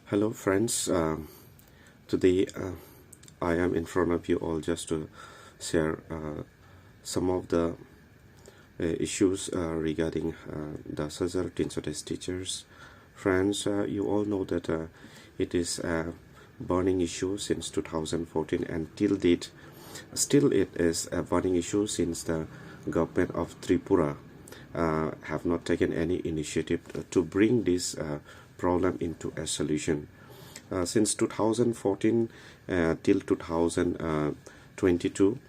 Hello friends, today I am in front of you all just to share some of the issues regarding the Sazar Tinsotes teachers. Friends, you all know that it is a burning issue since 2014 and till date, still it is a burning issue since the government of Tripura have not taken any initiative to bring this problem into a solution. Since 2014 till 2022,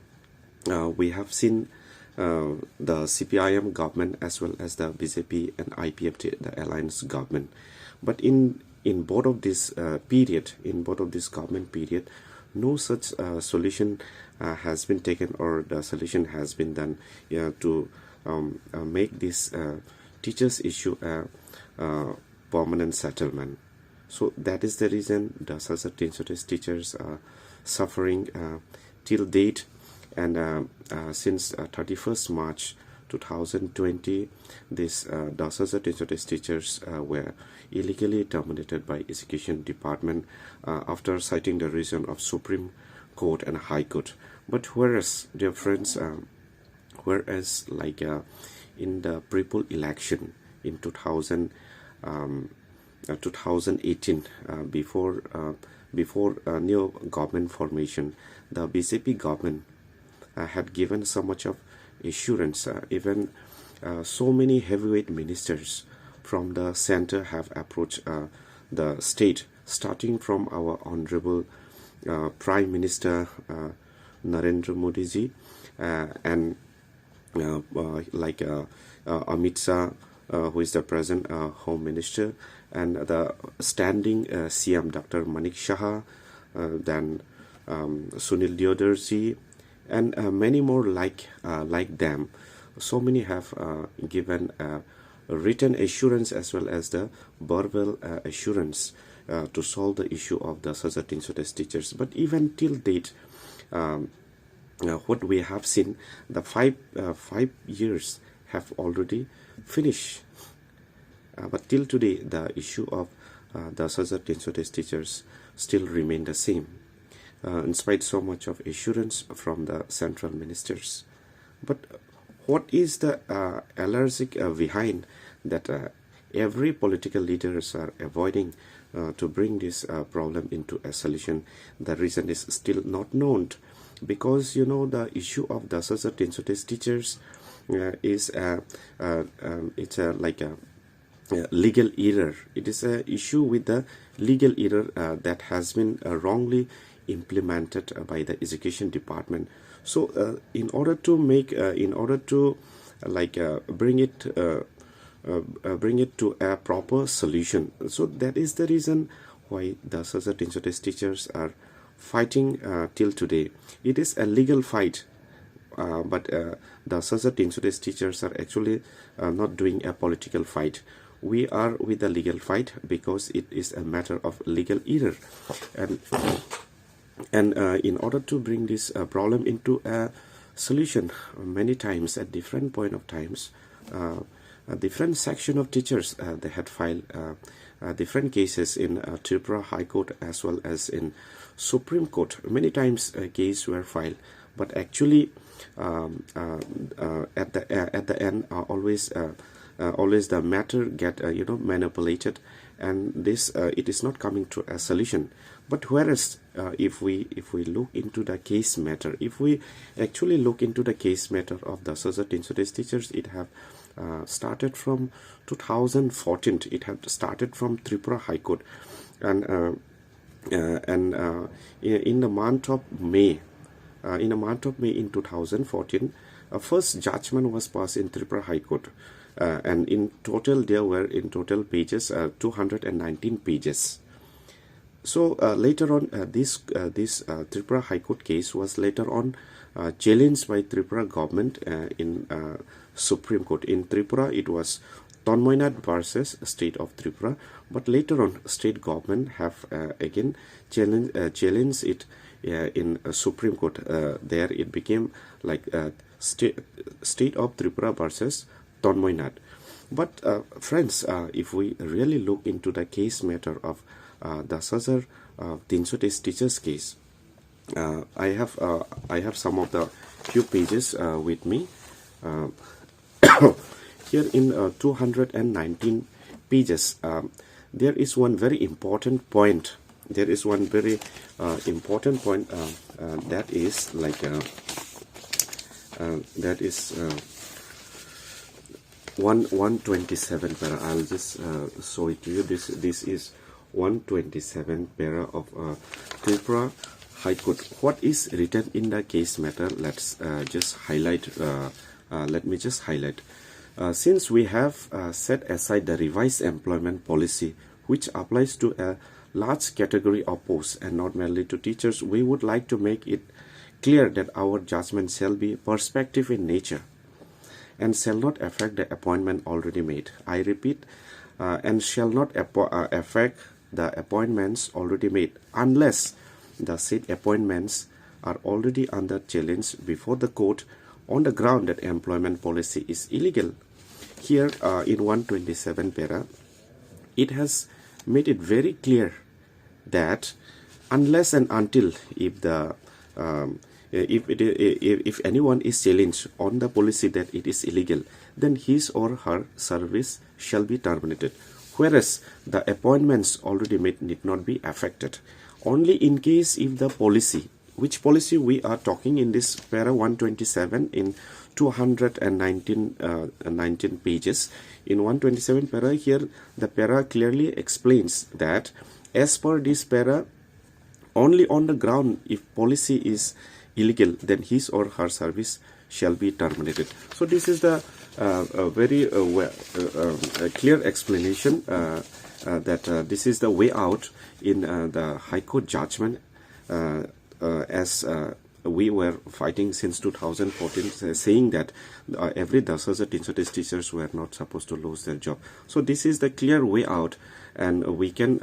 we have seen the CPIM government as well as the BJP and IPFT, the alliance government. But in both of this government period, no such solution has been taken, or the solution has been done to make this teachers issue a permanent settlement. So that is the reason the Sazar Tinsotes teachers are suffering till date, and since 31st March 2020, this the Sazar Tinsotes teachers were illegally terminated by Education Department after citing the reason of Supreme Court and High Court. But whereas, dear friends, like in the pre-poll election in 2018, before new government formation, the BJP government had given so much of assurance. Even so many heavyweight ministers from the center have approached the state, starting from our honorable Prime Minister Narendra Modi ji, and like Amit Shah, who is the present Home Minister, and the standing CM Dr. Manik Shah, then Sunil Deodarji, and many more like them. So many have given written assurance as well as the verbal assurance to solve the issue of the Sazar Tinsotes teachers. But even till date, what we have seen, the 5 years have already finished. But till today, the issue of the Sazar Tinsotes teachers still remain the same, in spite so much of assurance from the central ministers. But what is the allergic behind that every political leaders are avoiding to bring this problem into a solution? The reason is still not known, because the issue of the Sazar Tinsotes teachers is it's like a legal error. It is a issue with the legal error that has been wrongly implemented by the Education Department. So in order to bring it to a proper solution, so that is the reason why the Sazar Tinsotes teachers are fighting till today. It is a legal fight, but the Sazar Tinsotes teachers are actually not doing a political fight. We are with the legal fight because it is a matter of legal error, and in order to bring this problem into a solution, many times at different point of times, a different section of teachers they had filed different cases in Tripura High Court as well as in Supreme Court. Many times cases were filed, but actually at the end always the matter get manipulated, and this it is not coming to a solution. But whereas if we look into the case matter, if we actually look into the case matter of the Sazar Tinsotes teachers, it have started from 2014. It had started from Tripura High Court, and in the month of May, in 2014, a first judgment was passed in Tripura High Court, and in total there were pages 219 pages. So later on, this Tripura High Court case was later on challenged by Tripura government in Supreme Court. In Tripura, it was Tanmoynath versus State of Tripura, but later on, state government have again challenged it in Supreme Court. There it became like state of Tripura versus Tanmoynath. But friends, if we really look into the case matter of the 330 teachers case, I have some of the few pages with me. Here in 219 pages, there is one very important point. There is one very important point that is like that is 127 para. I'll just show it to you. This is 127 para of Tripura High Court. What is written in the case matter? Let's just highlight. Let me just highlight. Since we have set aside the revised employment policy, which applies to a large category of posts and not merely to teachers, we would like to make it clear that our judgment shall be prospective in nature and shall not affect the appointment already made. I repeat, and shall not affect the appointments already made unless the said appointments are already under challenge before the court on the ground that employment policy is illegal. Here in 127 para, it has made it very clear that unless and until if the if anyone is challenged on the policy that it is illegal, then his or her service shall be terminated, whereas the appointments already made need not be affected. Only in case if the policy, which policy we are talking in this para 127 in 219 pages. In 127 para, here the para clearly explains that as per this para, only on the ground if policy is illegal, then his or her service shall be terminated. So this is the very clear explanation that this is the way out in the High Court judgment, as we were fighting since 2014, saying that every 10,330 teachers were not supposed to lose their job. So this is the clear way out, and we can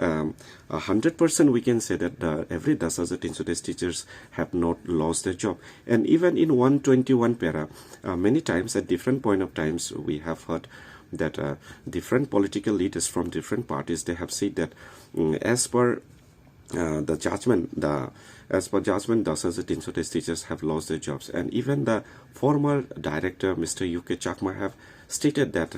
100% we can say that every 10,330 teachers have not lost their job. And even in 121 para, many times at different point of times we have heard that different political leaders from different parties, they have said that as per the judgment, as per judgment, 10,330 teachers have lost their jobs. And even the former director, Mr. UK Chakma, have stated that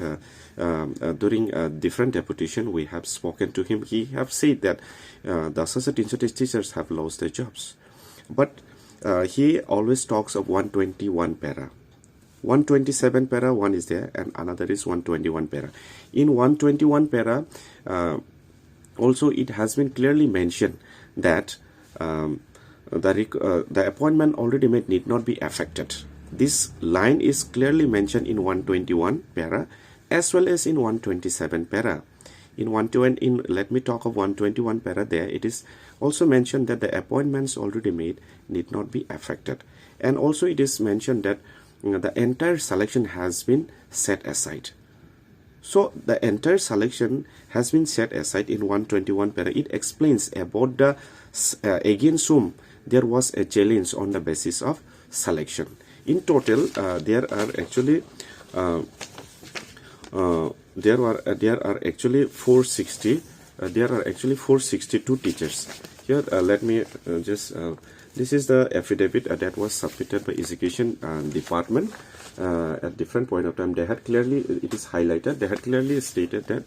during a different deputation, we have spoken to him. He have said that 10,330 teachers have lost their jobs. But he always talks of 121 para. 127 para, one is there, and another is 121 para. In 121 para, also it has been clearly mentioned that the appointment already made need not be affected. This line is clearly mentioned in 121 para as well as in 127 para. In 121, let me talk of 121 para. There it is also mentioned that the appointments already made need not be affected, and also it is mentioned that the entire selection has been set aside. So the entire selection has been set aside in 121 para. It explains about the against whom there was a challenge on the basis of selection. In total, there are actually 460. There are actually 462 teachers. Here, let me just. This is the affidavit that was submitted by Education Department at different point of time. They had clearly, it is highlighted. They had clearly stated that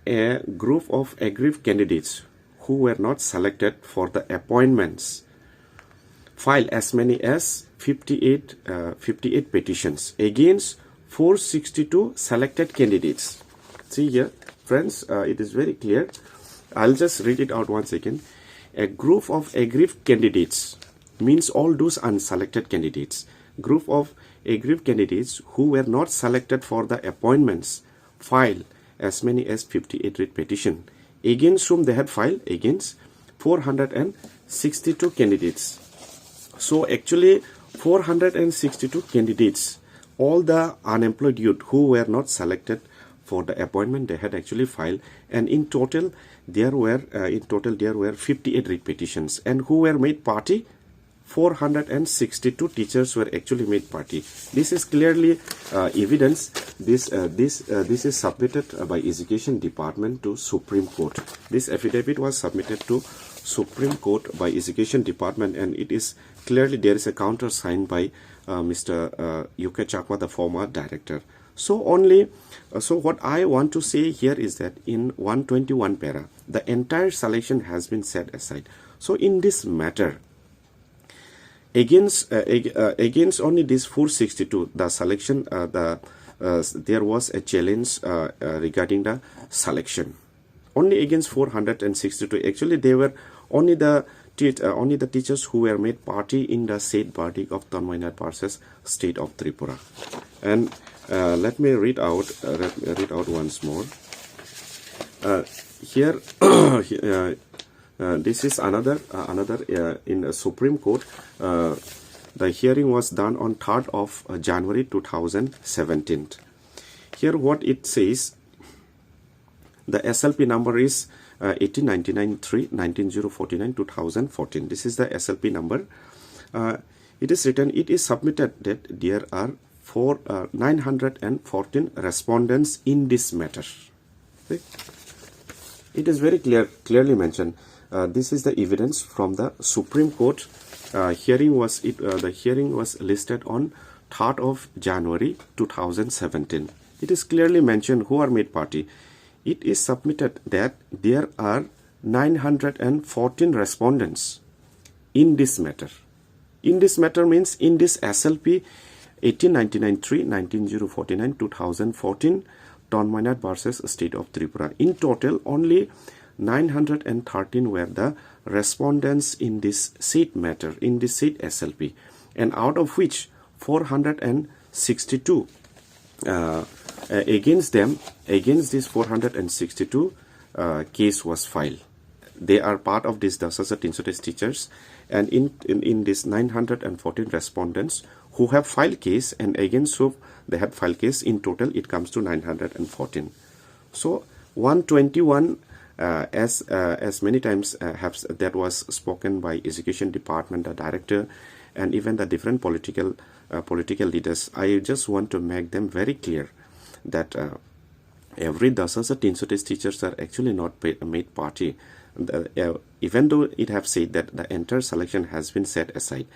a group of aggrieved candidates who were not selected for the appointments filed as many as 58 petitions against 462 selected candidates. See here, friends, it is very clear. I'll just read it out once again. A group of aggrieved candidates means all those unselected candidates. Group of aggrieved candidates who were not selected for the appointments filed as many as 58 writ petition against whom they had filed against 462 candidates. So actually 462 candidates, all the unemployed youth who were not selected for the appointment, they had actually filed, and in total there were 58 writ petitions, and who were made party? 462 teachers were actually made party. This is clearly evidence. This is submitted by Education Department to Supreme Court. This affidavit was submitted to Supreme Court by Education Department, and it is clearly there is a counter signed by Mr. UK Chakma, the former director. So what I want to say here is that in 121 para, the entire selection has been set aside. So in this matter, against only this 462, the selection, there was a challenge regarding the selection. Only against 462. Actually, they were only the teachers who were made party in the said verdict of Tanmainat versus State of Tripura. And let me read out once more. Here, this is another in the Supreme Court. The hearing was done on 3rd of January 2017. Here, what it says. The SLP number is 18993-19049-2014. This is the SLP number. It is written, it is submitted that there are 914 respondents in this matter. Okay? It is very clearly mentioned. This is the evidence from the Supreme Court. The hearing was listed on 3rd of January 2017. It is clearly mentioned who are made party. It is submitted that there are 914 respondents in this matter. In this matter means in this SLP 1899-3-19049-2014 Tanmainat versus State of Tripura. In total, only 913 were the respondents in this said matter, in this said SLP, and out of which 462 against this 462 case was filed. They are part of this 10,300 teachers, and in this 914 respondents who have filed case and against whom they had filed case, in total it comes to 914. So 121 as many times that was spoken by Education Department, the director, and even the different political leaders. I just want to make them very clear that every 10,300 teachers are actually not made party. Even though it have said that the entire selection has been set aside,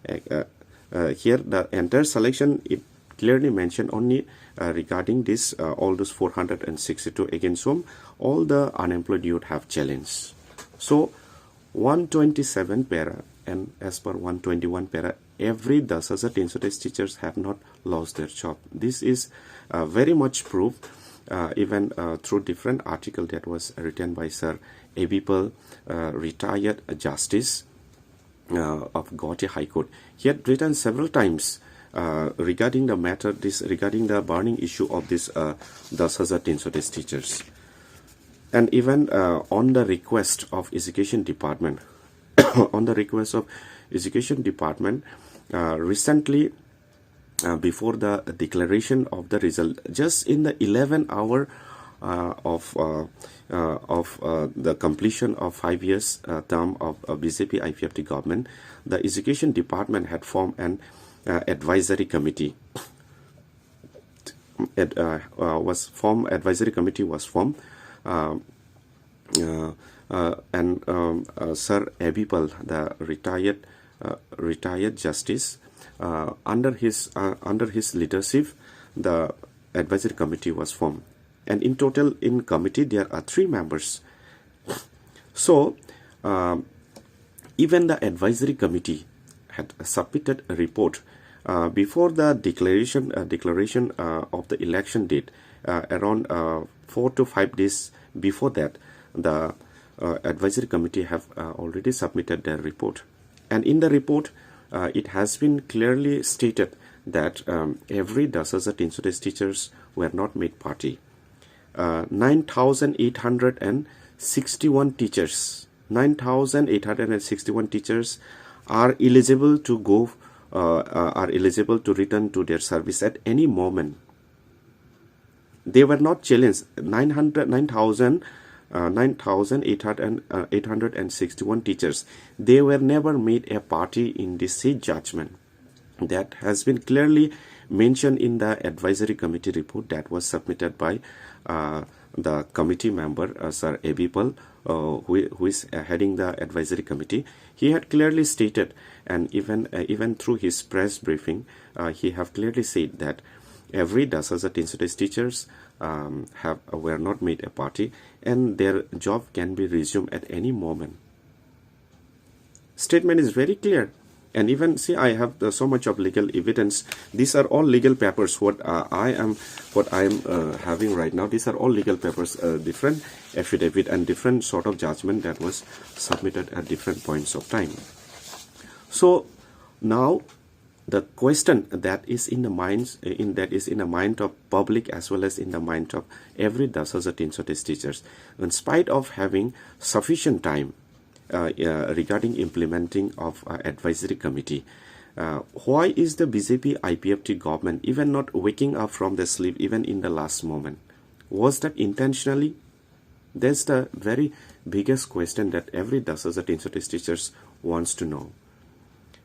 here the entire selection, it clearly mentioned only regarding this all those 462 against whom all the unemployed youth have challenged. So 127 para, and as per 121 para, every 10,300 teachers have not lost their job. This is very much proof, even through different article that was written by Sir Abipal, retired justice of Guwahati High Court. He had written several times regarding the matter, regarding the burning issue of this 10,300 teachers, and even on the request of Education Department, on the request of Education Department, recently before the declaration of the result, just in the 11th hour of the completion of 5 years term of BJP IPFT government, the Education Department had formed an advisory committee. Advisory committee was formed, and Sir Abipal, the retired justice, under his leadership, the advisory committee was formed, and in total in committee there are 3 members. So even the advisory committee had submitted a report before the declaration of the election date, around 4 to 5 days before that. The advisory committee have already submitted their report, and in the report it has been clearly stated that every 10,300 teachers were not made party. 9,861 teachers are eligible to go, are eligible to return to their service at any moment. They were not challenged. 9,000 9,861 teachers, they were never made a party in this said judgment. That has been clearly mentioned in the advisory committee report that was submitted by the committee member, Sir Abipal, who is heading the advisory committee. He had clearly stated, and even through his press briefing, he have clearly said that every 10,300 teachers were not made a party, and their job can be resumed at any moment. Statement is very clear. And even see, I have so much of legal evidence. These are all legal papers. What I am having right now, these are all legal papers, different affidavit and different sort of judgment that was submitted at different points of time. So now the question that is in the minds in the mind of public as well as in the mind of every 10,300 teachers, in spite of having sufficient time regarding implementing of advisory committee, why is the BJP IPFT government even not waking up from the sleep even in the last moment? Was that intentionally? That's the very biggest question that every 10,300 teachers wants to know.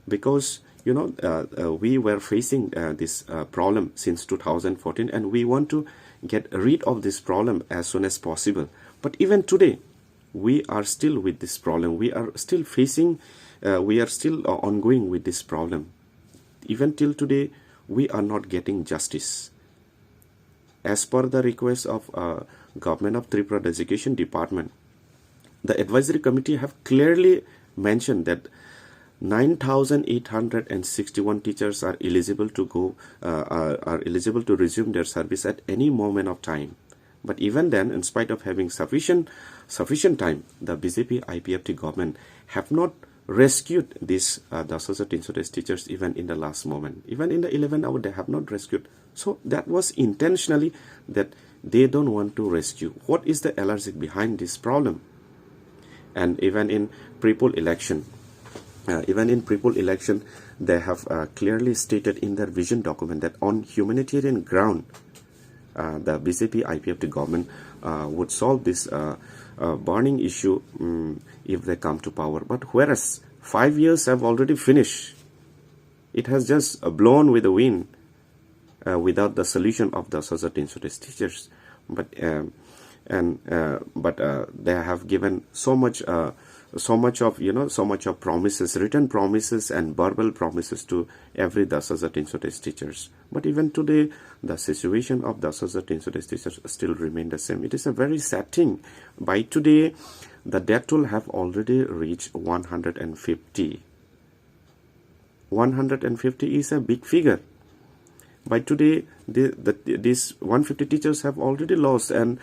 Because we were facing this problem since 2014, and we want to get rid of this problem as soon as possible. But even today, we are still with this problem. We are still facing, we are still ongoing with this problem. Even till today, we are not getting justice. As per the request of Government of Tripura Education Department, the advisory committee have clearly mentioned that 9,861 teachers are eligible to resume their service at any moment of time. But even then, in spite of having sufficient time, the BJP IPFT government have not rescued these 10,300 teachers even in the last moment. Even in the 11th hour, they have not rescued. So that was intentionally that they don't want to rescue. What is the allergic behind this problem? And even in pre-poll election, they have clearly stated in their vision document that on humanitarian ground, the BJP IPFT government would solve this burning issue if they come to power. But whereas 5 years have already finished, it has just blown with the wind without the solution of the 10,300 teachers. But they have given so much of promises, written promises and verbal promises to every 10,300 teachers. But even today, the situation of 10,300 teachers still remain the same. It is a very sad thing. By today, the death toll have already reached 150. 150 is a big figure. By today, these 150 teachers have already lost, and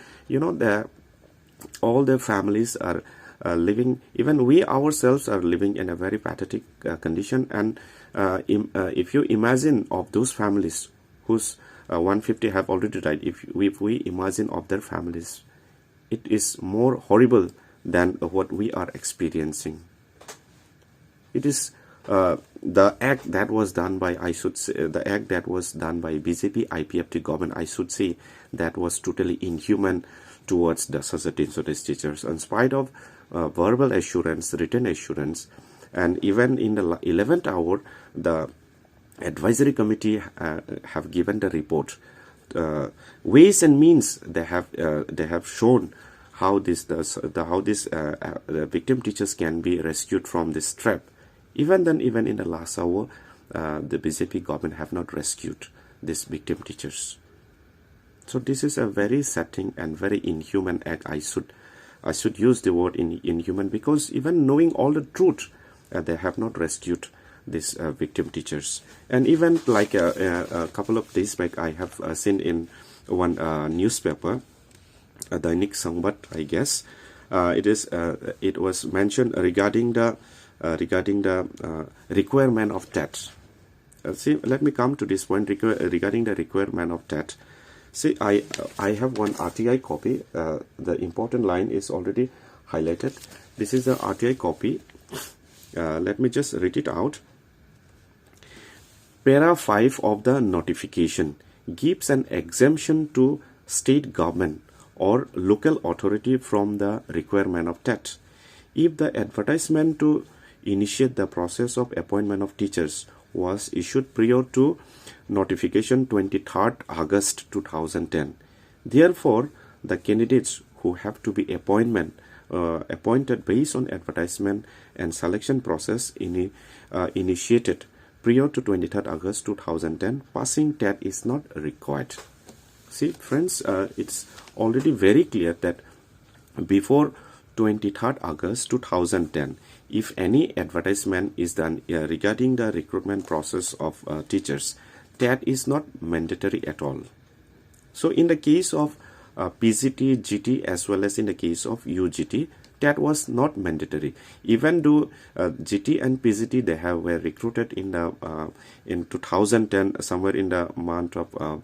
all their families are living, even we ourselves are living in a very pathetic condition. And if you imagine of those families whose 150 have already died, if we imagine of their families, it is more horrible than what we are experiencing. It is the act that was done by, the act that was done by BJP IPFT government, I should say, that was totally inhuman towards the 10,300 teachers. In spite of verbal assurance, written assurance, and even in the 11th hour, the advisory committee have given the report. Ways and means they have shown how the victim teachers can be rescued from this trap. Even in the last hour, the BJP government have not rescued these victim teachers. So this is a very sad thing and very inhuman act. I should use the word inhuman, because even knowing all the truth, they have not rescued these victim teachers. And even like a couple of days back, I have seen in one newspaper, Dainik Sambat, I guess, it was mentioned regarding the requirement of TET. See, let me come to this point regarding the requirement of TET. See, I have one RTI copy. The important line is already highlighted. This is the RTI copy. Let me just read it out. Para 5 of the notification gives an exemption to state government or local authority from the requirement of TET. If the advertisement to initiate the process of appointment of teachers was issued prior to notification 23rd August 2010, therefore the candidates who have to be appointed based on advertisement and selection process initiated prior to 23rd August 2010, passing TET is not required. See, friends, it's already very clear that before 23rd August 2010, if any advertisement is done regarding the recruitment process of teachers, TET is not mandatory at all. So in the case of PGT, GT, as well as in the case of UGT, TET was not mandatory. Even though GT and PGT were recruited in 2010, somewhere in the month of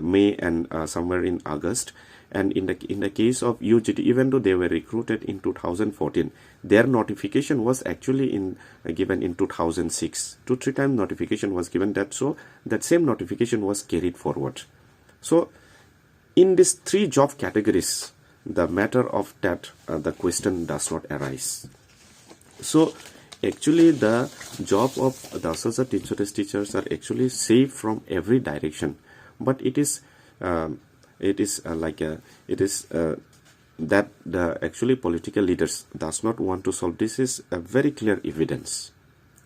May and somewhere in August, and in the case of UGT, even though they were recruited in 2014, their notification was actually given in 2006. 2-3 times notification was given, so that same notification was carried forward. So in these 3 job categories, the matter of TET, the question does not arise. So actually the job of the associate teachers are actually safe from every direction, but it is that the actually political leaders does not want to solve. This is a very clear evidence,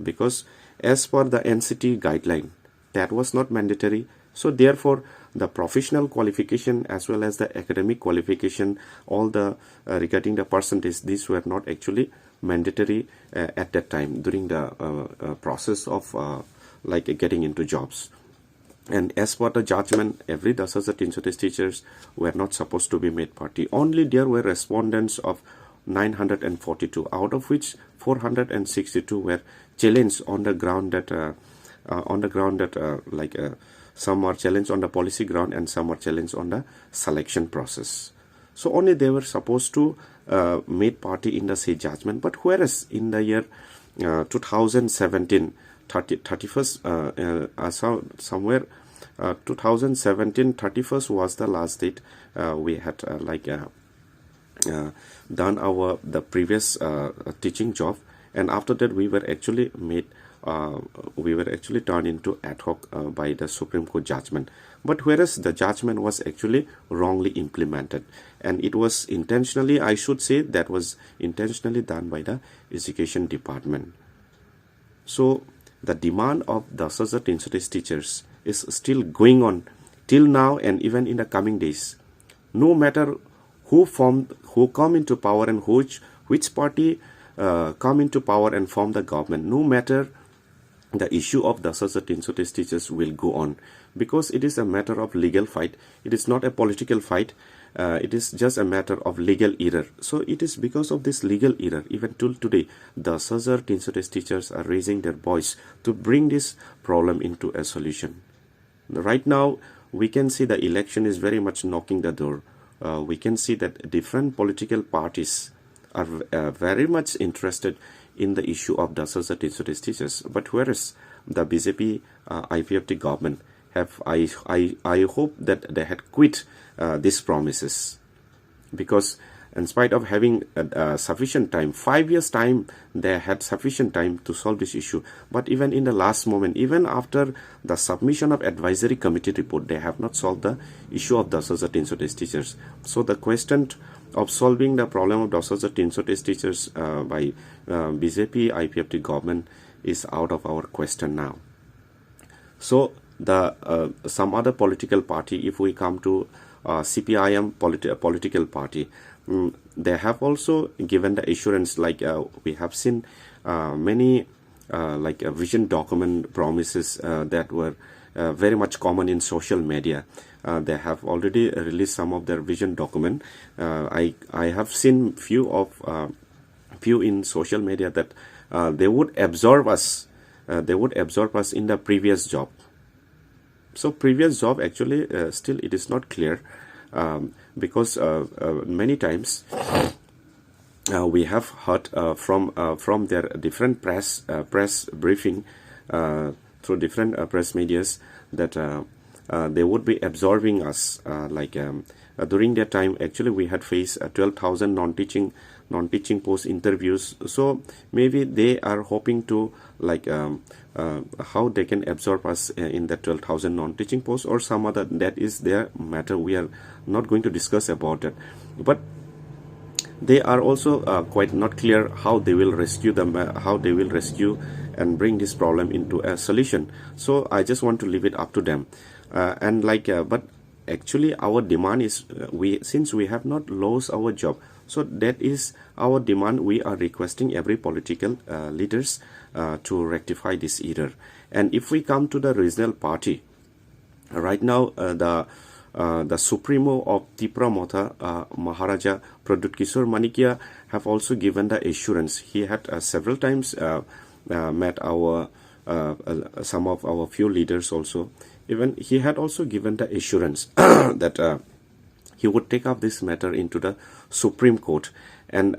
because as per the NCT guideline, that was not mandatory. So therefore the professional qualification as well as the academic qualification, all the regarding the percentage, these were not actually mandatory at that time during the process of getting into jobs. And as per the judgment, every associate teachers were not supposed to be made party. Only there were respondents of 942, out of which 462 were challenged on the ground that some are challenged on the policy ground and some are challenged on the selection process. So only they were supposed to made party in the say judgment. But whereas in the year 2017, 31st was the last date. We had done the previous teaching job, and after that we were actually turned into ad hoc by the Supreme Court judgment. But whereas the judgment was actually wrongly implemented, and it was intentionally, I should say, that was intentionally done by the Education Department. So the demand of the associate teachers is still going on till now and even in the coming days. No matter who come into power and which party come into power and form the government, no matter, the issue of the associate teachers will go on, because it is a matter of legal fight. It is not a political fight. It is just a matter of legal error. So it is because of this legal error, even till today, the associate teachers are raising their voice to bring this problem into a solution. Right now, we can see the election is very much knocking the door. We can see that different political parties are very much interested in the issue of the associate teachers. But whereas the BJP IPFT government I hope that they had quit these promises, because in spite of having sufficient time, 5 years time, they had sufficient time to solve this issue. But even in the last moment, even after the submission of advisory committee report, they have not solved the issue of the associate teachers. So the question of solving the problem of the associate teachers by BJP IPFT government is out of our question now. So the some other political party, if we come to CPIM political party, they have also given the assurance, like we have seen many vision document promises that were very much common in social media. They have already released some of their vision document. I have seen few in social media that they would absorb us. They would absorb us in the previous job. So previous job, actually still it is not clear, because many times we have heard from their different press briefing through different press medias that they would be absorbing us during that time, actually we had faced 12,000 non-teaching post interviews. So maybe they are hoping to like how they can absorb us in the 12,000 non-teaching posts or some other. That is their matter. We are not going to discuss about it. But they are also quite not clear how they will rescue them, how they will rescue and bring this problem into a solution. So I just want to leave it up to them. But actually our demand is since we have not lost our job, so that is our demand. We are requesting every political leaders to rectify this error. And if we come to the regional party, right now the Supremo of Tripura Maharaja Pradut Kishore Manikia have also given the assurance. He had several times met our some of our few leaders also. Even he had also given the assurance that he would take up this matter into the Supreme Court. And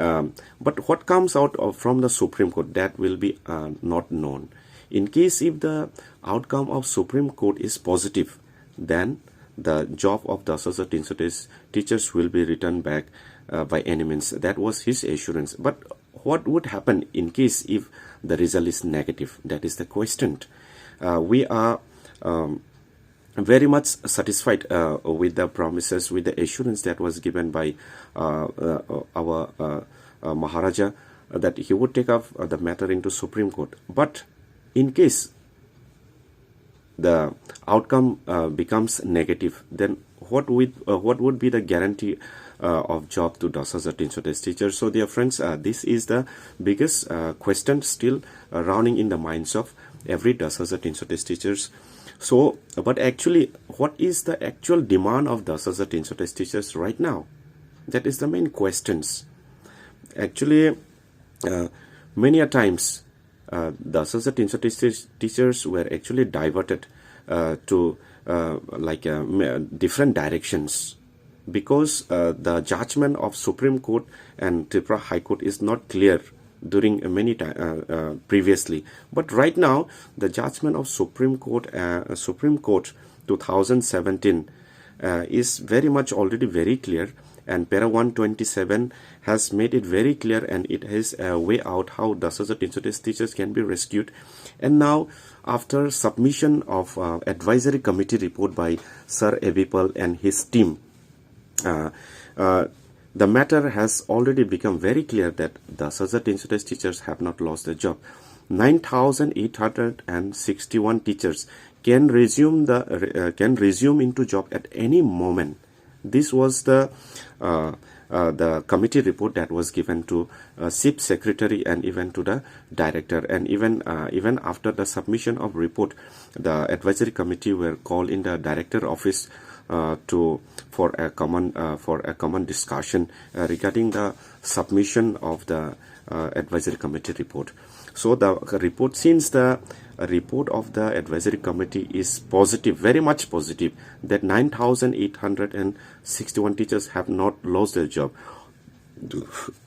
but what comes out from the Supreme Court, that will be not known. In case if the outcome of Supreme Court is positive, then the job of the 10,300 teachers will be returned back by any means. That was his assurance. But what would happen in case if the result is negative? That is the question. We are very much satisfied with the promises, with the assurance that was given by our Maharaja, that he would take up the matter into Supreme Court. But in case the outcome becomes negative, then what would be the guarantee of job to 10,300 teachers? So dear friends, this is the biggest question still running in the minds of every 10,300 teachers. So, but actually, what is the actual demand of 10,300 teachers right now? That is the main questions. Actually, many a times, 10,300 teachers were actually diverted to different directions, because the judgment of Supreme Court and Tripura High Court is not clear during many time previously. But right now, the judgment of Supreme Court 2017 is very much already very clear, and para 127 has made it very clear, and it has a way out how 10,300 teachers can be rescued. And now, after submission of advisory committee report by Sir Abipal and his team, the matter has already become very clear that the 10,300 teachers have not lost their job. 9,861 teachers can resume into job at any moment. This was the committee report that was given to Chief Secretary and even to the Director. And even after the submission of report, the advisory committee were called in the Director office for a common discussion regarding the submission of the advisory committee report. So the report, since the report of the advisory committee is positive, very much positive, that 9,861 teachers have not lost their job.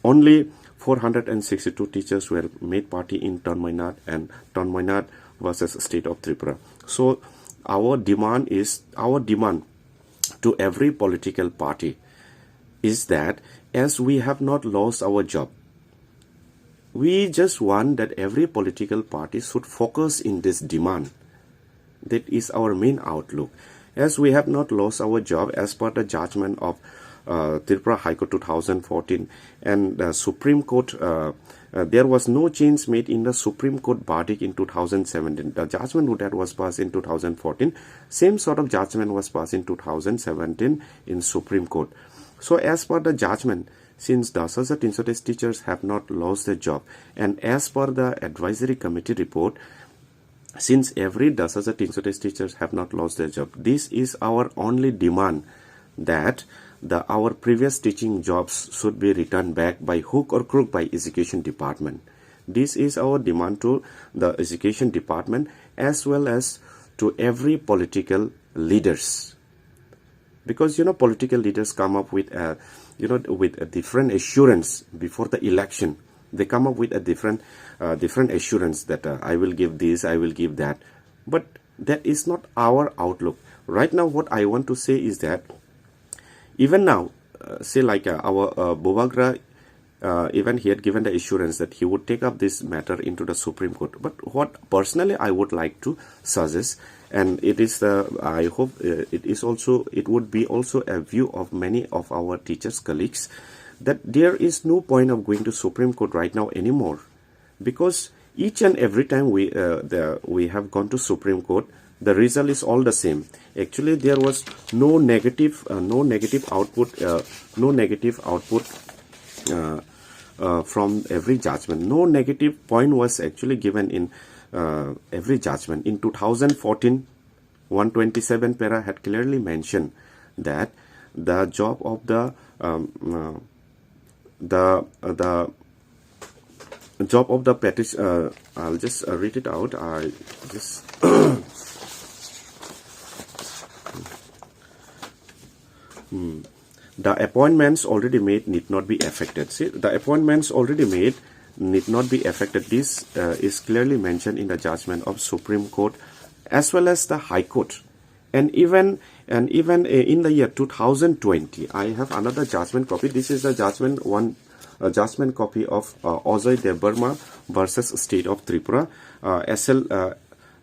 Only 462 teachers were made party in Tanmainat and Tanmainat versus State of Tripura. So our demand to every political party is that, as we have not lost our job, we just want that every political party should focus in this demand. That is our main outlook. As we have not lost our job, as per the judgment of Tripura High Court 2014 and the Supreme Court, there was no change made in the Supreme Court verdict in 2017. The judgment that was passed in 2014, same sort of judgment was passed in 2017 in Supreme Court. So as per the judgment, since 10,300 teachers have not lost their job, and as per the advisory committee report, since every 10,300 teachers have not lost their job, this is our only demand, that our previous teaching jobs should be returned back by hook or crook by Education Department. This is our demand to the Education Department as well as to every political leaders. Because political leaders come up with a different assurance before the election. They come up with a different assurance that I will give this, I will give that. But that is not our outlook. Right now, what I want to say is that Even now, say like our Bovagra, even he had given the assurance that he would take up this matter into the Supreme Court. But what personally I would like to suggest, and it is I hope it would be also a view of many of our teachers colleagues, that there is no point of going to Supreme Court right now anymore, because each and every time we have gone to Supreme Court, the result is all the same. Actually, there was no negative output from every judgment. No negative point was actually given in every judgment. In 2014, 127 para had clearly mentioned that the job of the job of the petition. I'll just read it out. I just the appointments already made need not be affected. See, the appointments already made need not be affected. This is clearly mentioned in the judgment of Supreme Court as well as the High Court. And even in the year 2020, I have another judgment copy. This is the judgment copy of Ajoy Debarma versus State of Tripura.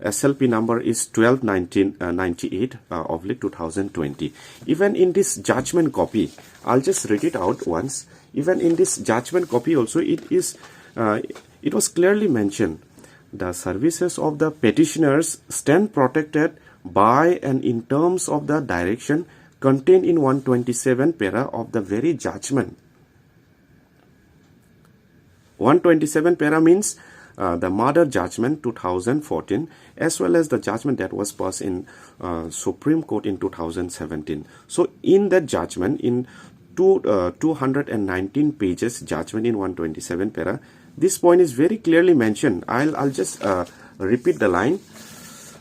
SLP number is 12/1998 of 2020. Even in this judgment copy, I'll just read it out once. Even in this judgment copy also, it was clearly mentioned, the services of the petitioners stand protected by and in terms of the direction contained in 127 para of the very judgment. 127 para means the murder judgment 2014 as well as the judgment that was passed in Supreme Court in 2017. So in that judgment, in 219 pages judgment in 127 para, this point is very clearly mentioned. I'll just repeat the line.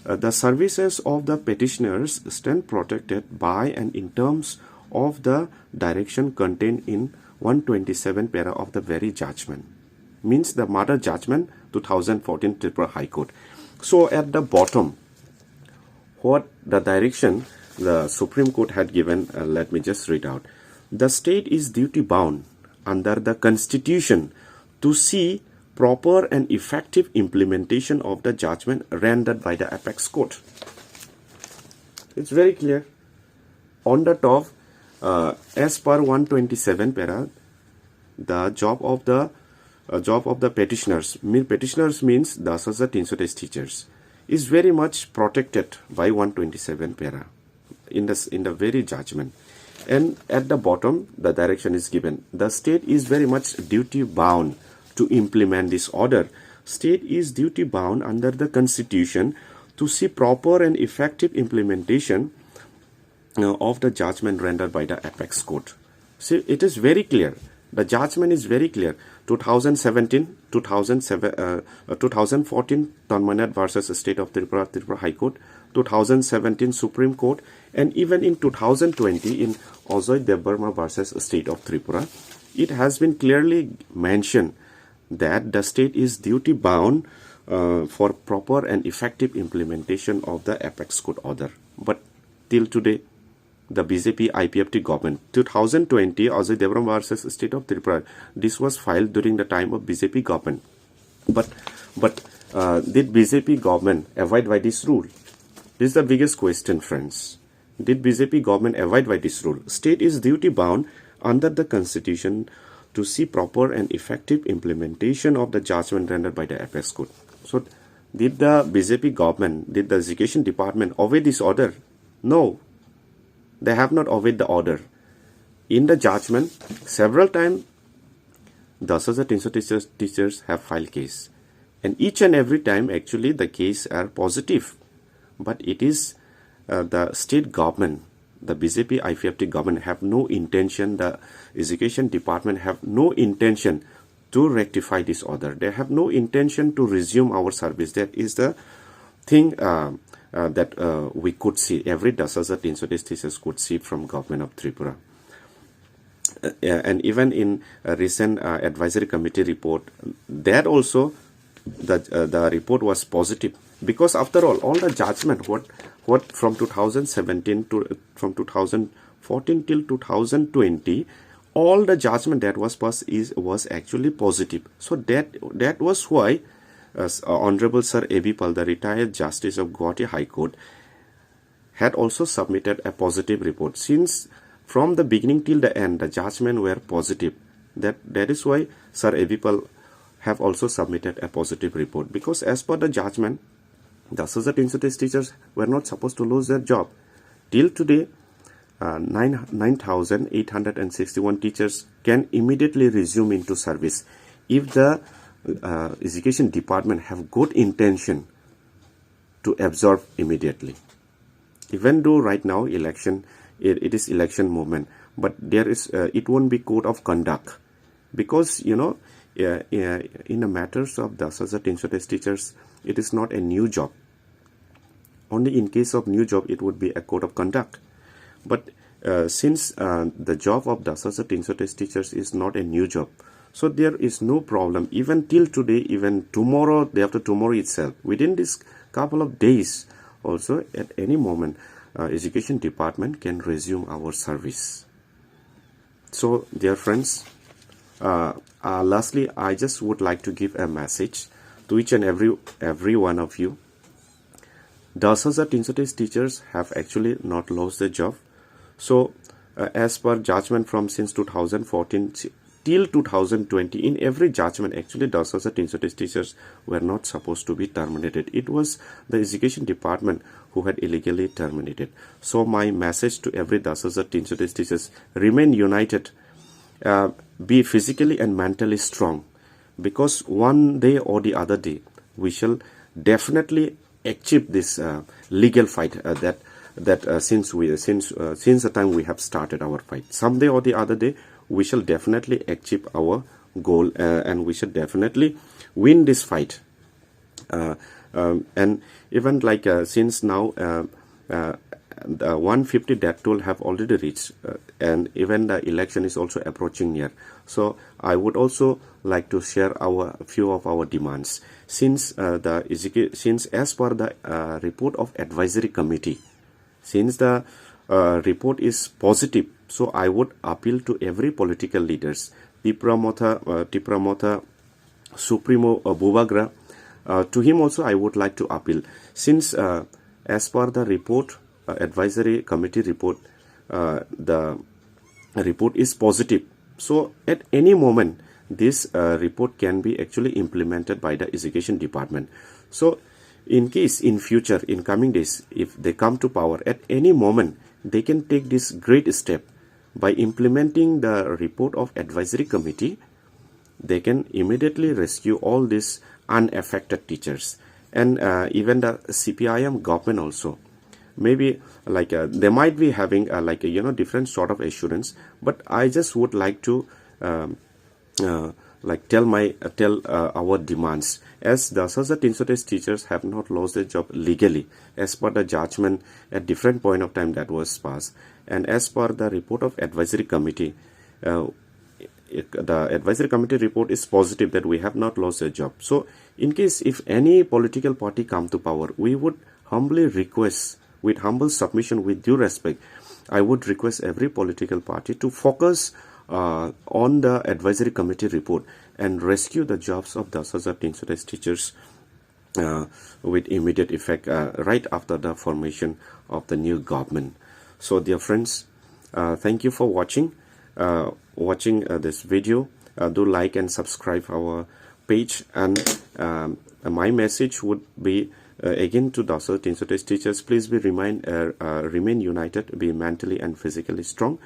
The services of the petitioners stand protected by and in terms of the direction contained in 127 para of the very judgment. Means the murder judgment 2014 Tripura High Court. So at the bottom, what the direction the Supreme Court had given, let me just read out. The state is duty bound under the Constitution to see proper and effective implementation of the judgment rendered by the apex court. It's very clear. On the top, as per 127 para, the job of the petitioners means the associate institute teachers, is very much protected by 127 para in the very judgment. And at the bottom, the direction is given. The state is very much duty bound to implement this order. State is duty bound under the Constitution to see proper and effective implementation of the judgment rendered by the apex court. See, it is very clear. The judgment is very clear. 2014 Tanmanat versus State of Tripura High Court, 2017 Supreme Court, and even in 2020 in Ajoy Debarma versus State of Tripura, it has been clearly mentioned that the state is duty bound for proper and effective implementation of the apex court order. But till today, the BJP IPFT government, 2020 Ajoy Debarma versus State of Tripura, this was filed during the time of BJP government. But did BJP government abide by this rule? This is the biggest question, friends. Did BJP government abide by this rule? State is duty bound under the Constitution to see proper and effective implementation of the judgment rendered by the apex court. So, did the BJP government, did the Education Department obey this order? No, they have not obeyed the order. In the judgment, several times, the associate institute teachers have filed case. And each and every time, actually, the case are positive. But it is the state government, the BJP IPFT government have no intention, the Education Department have no intention to rectify this order. They have no intention to resume our service. That is the thing that we could see. Every associate institute teachers could see from government of Tripura. And even in a recent advisory committee report, that also the report was positive. Because after all the judgment, what from 2017 to from 2014 2014 till 2020, all the judgment that was passed was actually positive. So that was why Honorable Sir A.B. Pal, the retired Justice of Guwahati High Court, had also submitted a positive report. Since from the beginning till the end, the judgment were positive. That is why Sir A.B. Pal have also submitted a positive report, because as per the judgment, the associate institute teachers were not supposed to lose their job. Till today, 9,861 teachers can immediately resume into service if the education department have good intention to absorb immediately. Even though right now election, it is election moment, but there is it won't be code of conduct, because in the matters of the associate institute teachers, it is not a new job. Only in case of new job, it would be a code of conduct. But since the job of the associate institute teachers is not a new job, so there is no problem. Even till today, even tomorrow, day after tomorrow itself, within this couple of days, also at any moment, education department can resume our service. So, dear friends, lastly, I just would like to give a message to each and every one of you. The associate institute teachers have actually not lost their job. So, as per judgment from since 2014 till 2020, in every judgment, actually the associate institute teachers were not supposed to be terminated. It was the education department who had illegally terminated. So, my message to every associate institute teachers: remain united, be physically and mentally strong, because one day or the other day we shall definitely achieve this legal fight since the time we have started our fight. Someday or the other day we shall definitely achieve our goal, and we shall definitely win this fight. And even like since now the 150 death toll have already reached, and even the election is also approaching near. So I would also like to share a few of our demands. Since as per the report of advisory committee, since the report is positive, so I would appeal to every political leaders, Tipramotha Supremo Bubagra. To him also I would like to appeal, since as per the report, advisory committee report, the report is positive. So at any moment, this report can be actually implemented by the education department. So in case in future, in coming days, if they come to power, at any moment they can take this great step by implementing the report of advisory committee. They can immediately rescue all these unaffected teachers, and even the CPIM government also. Maybe like they might be having different sort of assurance, but I just would like to tell our demands, as the associate institute teachers have not lost their job legally as per the judgment at different point of time that was passed, and as per the report of advisory committee, the advisory committee report is positive that we have not lost a job. So in case if any political party come to power, we would humbly request, with humble submission, with due respect, I would request every political party to focus on the advisory committee report and rescue the jobs of the associate institute teachers with immediate effect right after the formation of the new government. So dear friends, thank you for watching this video. Do like and subscribe our page, and my message would be again to the associate institute teachers: please remain united, be mentally and physically strong.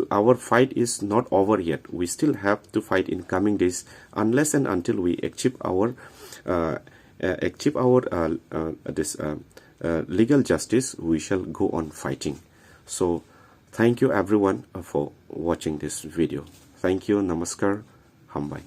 Our fight is not over yet. We still have to fight in coming days, unless and until we achieve our legal justice. We shall go on fighting. So thank you everyone for watching this video. Thank you. Namaskar. Hambai.